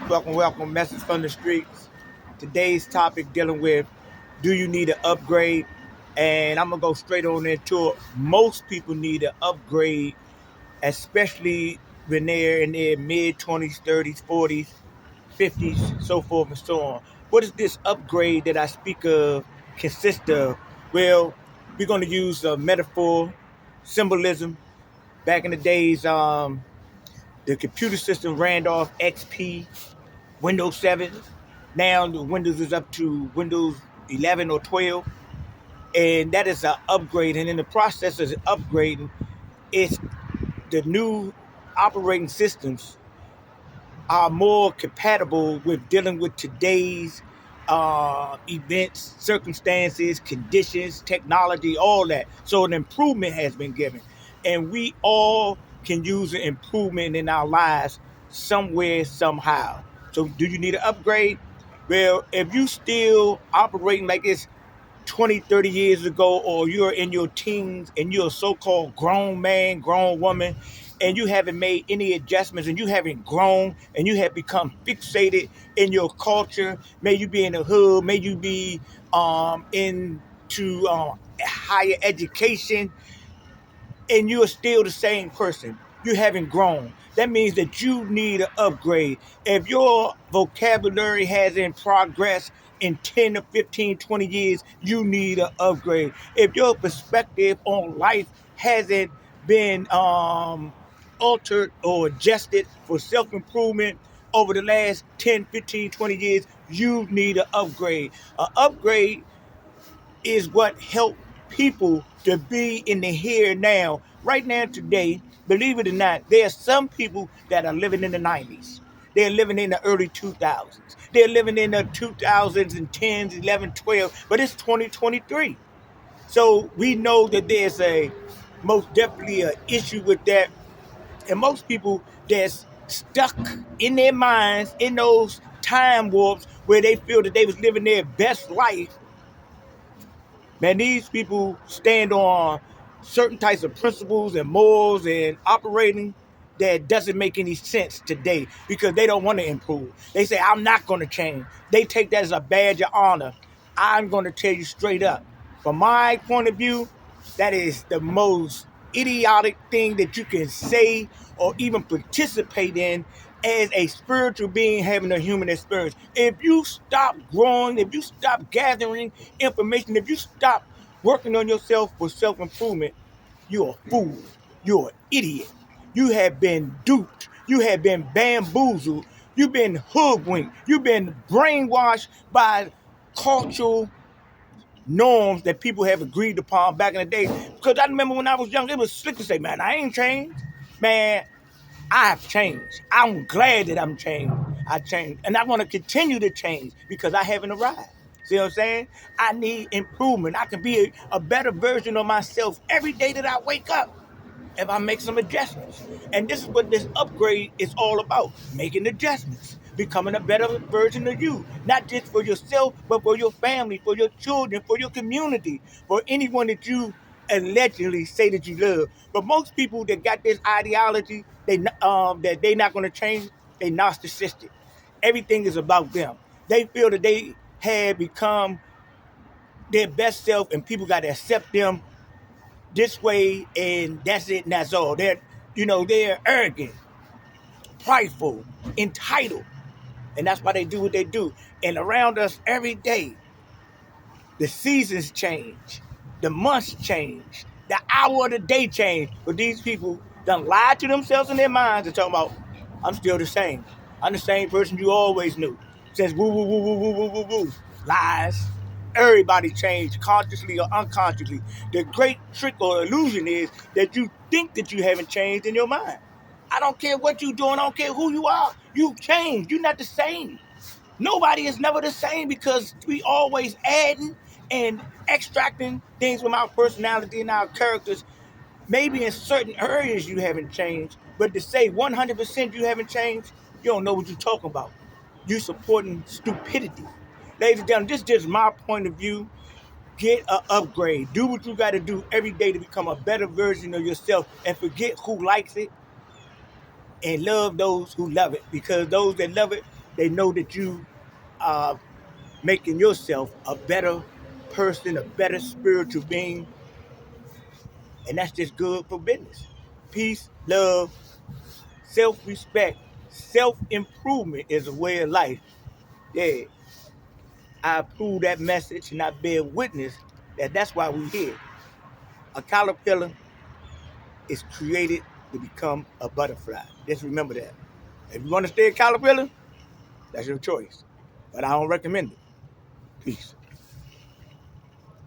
Welcome. Message from the streets. Today's topic dealing with, do you need an upgrade? And I'm gonna go straight on into it. Most people need an upgrade, especially when they're in their mid 20s, 30s, 40s, 50s, so forth and so on. What does this upgrade that I speak of consist of? Well, we're gonna use a metaphor, symbolism. Back in the days, the computer system ran off XP, Windows 7. Now the Windows is up to Windows 11 or 12, and that is an upgrade. And in the process of upgrading, it's the new operating systems are more compatible with dealing with today's events, circumstances, conditions, technology, all that. So an improvement has been given, and we all can use an improvement in our lives somewhere, somehow. So do you need an upgrade? Well, if you still operating like it's 20, 30 years ago, or you're in your teens and you're a so-called grown man, grown woman, and you haven't made any adjustments and you haven't grown and you have become fixated in your culture, may you be in the hood, may you be into higher education, and you are still the same person. You haven't grown. That means that you need an upgrade. If your vocabulary hasn't progressed in 10 to 15, 20 years, you need an upgrade. If your perspective on life hasn't been altered or adjusted for self-improvement over the last 10, 15, 20 years, you need an upgrade. An upgrade is what helped people to be in the here and now. Right now, today, believe it or not, there are some people that are living in the 90s. They're living in the early 2000s. They're living in the 2010s, 11, 12, but it's 2023. So we know that there's a most definitely an issue with that. And most people that's stuck in their minds in those time warps where they feel that they was living their best life. Man, these people stand on certain types of principles and morals and operating that doesn't make any sense today because they don't want to improve. They say, I'm not going to change. They take that as a badge of honor. I'm going to tell you straight up. From my point of view, that is the most idiotic thing that you can say or even participate in as a spiritual being having a human experience. If you stop growing, if you stop gathering information, if you stop working on yourself for self-improvement, you're a fool. You're an idiot. You have been duped. You have been bamboozled. You've been hoodwinked. You've been brainwashed by cultural norms that people have agreed upon back in the day. Because I remember when I was young, it was slick to say, man, I ain't changed. Man, I've changed. I'm glad that I'm changed. I changed. And I want to continue to change because I haven't arrived. See what I'm saying? I need improvement. I can be a better version of myself every day that I wake up if I make some adjustments. And this is what this upgrade is all about, making adjustments, becoming a better version of you, not just for yourself, but for your family, for your children, for your community, for anyone that you allegedly say that you love. But most people that got this ideology, that they not going to change, they narcissistic. Everything is about them. They feel that they have become their best self and people got to accept them this way, and that's it, and that's all. They're arrogant, prideful, entitled, and that's why they do what they do. And around us every day, the seasons change, the months change, the hour of the day change. But these people done lied to themselves in their minds and talking about, I'm still the same. I'm the same person you always knew. Says woo woo woo woo woo woo woo woo. Lies. Everybody changed, consciously or unconsciously. The great trick or illusion is that you think that you haven't changed in your mind. I don't care what you're doing. I don't care who you are. You've changed. You're not the same. Nobody is never the same because we always adding and extracting things from our personality and our characters. Maybe in certain areas you haven't changed, but to say 100% you haven't changed, you don't know what you're talking about. You're supporting stupidity. Ladies and gentlemen, this is just my point of view. Get an upgrade. Do what you got to do every day to become a better version of yourself and forget who likes it and love those who love it, because those that love it They know that you are making yourself a better person, a better spiritual being, and that's just good for business. Peace, love, self-respect, self-improvement is a way of life. Yeah, I approve that message and I bear witness that that's why we're here. A caterpillar is created to become a butterfly. Just remember that. If you want to stay a caterpillar, that's your choice. But I don't recommend it. Peace.